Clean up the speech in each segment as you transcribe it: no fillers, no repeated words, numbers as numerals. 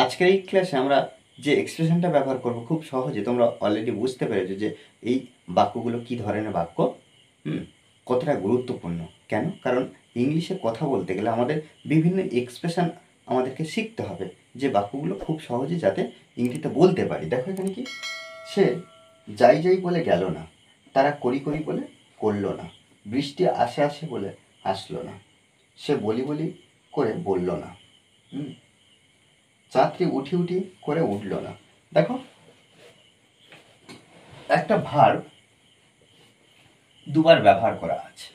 আজকের এই ক্লাসে আমরা যে এক্সপ্রেশনটা ব্যবহার করব খুব সহজে, তোমরা অলরেডি বুঝতে পেরেছো যে এই বাক্যগুলো কী ধরনের বাক্য, কতটা গুরুত্বপূর্ণ। কেন? কারণ ইংলিশে কথা বলতে গেলে আমাদের বিভিন্ন এক্সপ্রেশন আমাদেরকে শিখতে হবে, যে বাক্যগুলো খুব সহজে যাতে ইংরেজিতে বলতে পারি। দেখো এখানে কি, সে যাই যাই বলে গেল না, তারা করি করি বলে করলো না, বৃষ্টি আসে আসে বলে আসলো না, সে বলি বলি করে বলল না, চাঁদটি উঠি উঠি করে উঠল না। দেখো, একটা ভার্ব দুবার ব্যবহার করা আছে,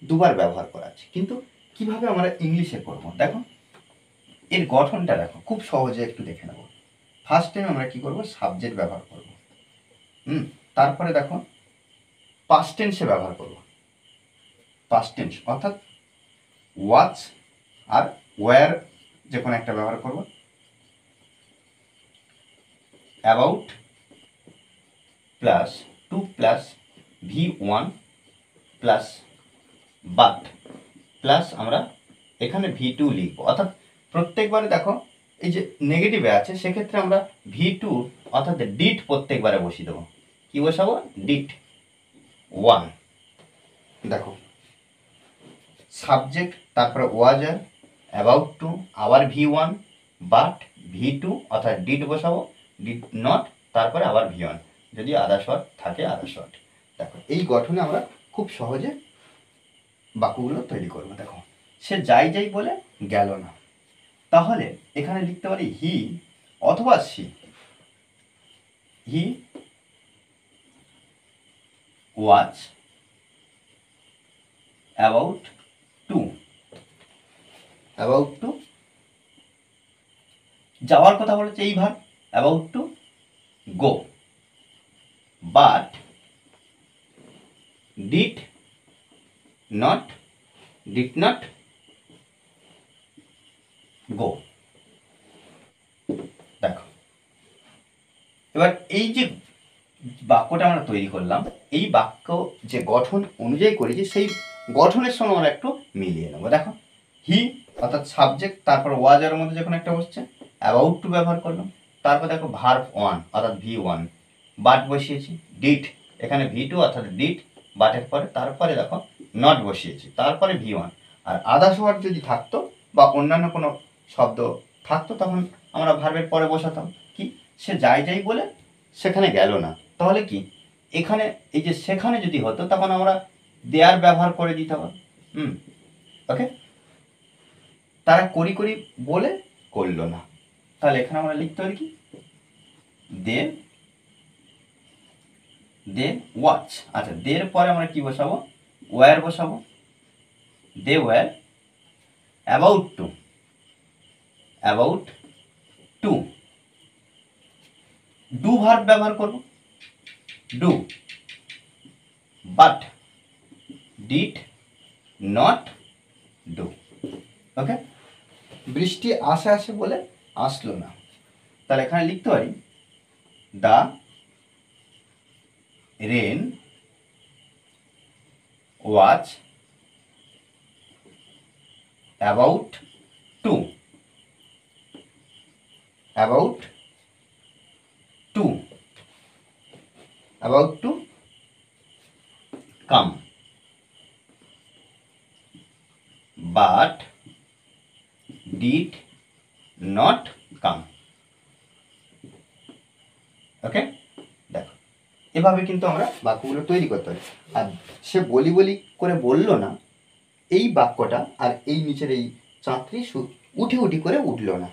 দুবার ব্যবহার করা আছে, কিন্তু কিভাবে আমরা ইংলিশে করব? দেখো এর গঠনটা দেখো, খুব সহজে একটু দেখে নেব। ফার্স্ট টাইম আমরা কি করব? সাবজেক্ট ব্যবহার করব। তারপরে দেখো পাস্ট টেন্সে ব্যবহার করব। পাস্ট টেন্স অর্থাৎ ওয়াচ আর ওয়্যার যে কোনো একটা ব্যবহার করব। About plus to plus V1 plus but plus আমরা এখানে V2 লিখব। অর্থাৎ প্রত্যেকবারে দেখো এই যে নেগেটিভে আছে, সেক্ষেত্রে আমরা V2 অর্থাৎ ডিট প্রত্যেকবারে বসিয়ে দেবো। কি বসাবো? ডিট 1। দেখো সাবজেক্ট, তারপরে ওয়াজার, অ্যাবাউট টু, আবার V1, বাট V2 অর্থাৎ ডিট বসাবো, ডিট নট, তারপরে আবার V1, যদি আদার্স ওয়ার্ড থাকে আদার্স ওয়ার্ড। দেখো এই গঠনে আমরা খুব সহজে বাক্যগুলো তৈরি করব। দেখো সে যাই যাই বলে গেল না, তাহলে এখানে লিখতে পারি হি অথবা she. He was about to, about to যাওয়ার কথা বলেছে এই verb, about to go, but did not go. দেখো এবার এই যে বাক্যটা আমরা তৈরি করলাম, এই বাক্য যে গঠন অনুযায়ী করেছি, সেই গঠনের সঙ্গে আমরা একটু মিলিয়ে নেবো। দেখো হি অর্থাৎ সাবজেক্ট, তারপর ওয়াজের মধ্যে যখন একটা বসছে, অ্যাবাউট টু ব্যবহার করলাম, তারপর দেখো ভার্ব 1 অর্থাৎ V1, বাট বসিয়েছি, ডিড এখানে V2 অর্থাৎ ডিড বাটের পরে, তারপরে দেখো নট বসিয়েছি, তারপরে V1। আর আদার্স ওয়ার্ড যদি থাকতো বা অন্যান্য কোনো শব্দ থাকতো, তখন আমরা ভার্বের পরে বসাতাম। কি, সে যাই যাই বলে সেখানে গেল না, তাহলে কি এখানে এই যে সেখানে যদি হতো, তখন আমরা দেয়ার ব্যবহার করে দিতে হবে। ওকে, তারা করি করি বলে করলো না, তাহলে এখানে আমরা লিখতে পারি কি, দে ওয়াচ। আচ্ছা, দের পরে আমরা কি বসাবো? ওয়্যার বসাবো। They were about to do verb ব্যবহার করব, do, but did not do. Okay, বৃষ্টি আসে আসে বলে আসলো না, তাহলে এখানে লিখতে পারি the rain was about to come, but did not come. Okay, দেখো এভাবে কিন্তু আমরা বাক্যগুলো তৈরি করতে পারি। আর সে বলি বলি করে বলল না, এই বাক্যটা আর এই নিচের এই চাঁদটি উঠি উঠি করে উঠলো না,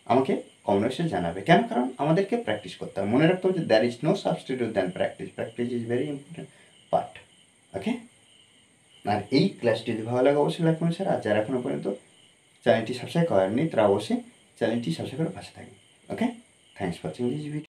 আমাকে কমেন্টসে জানাবে। কেন? কারণ আমাদেরকে প্র্যাকটিস করতে হবে। মনে রাখতে হবে যে there is no substitute than practice, practice is very important part. Okay, আর এই ক্লাসটি যদি ভালো লাগে অবশ্যই লাইক করুন স্যার। আর যারা এখনো পর্যন্ত চ্যানেলটি সাবস্ক্রাইব করেননি, তারা অবশ্যই চ্যানেলটি সাবস্ক্রাইব করে পাশে থাকবেন। Okay, thanks for watching this video.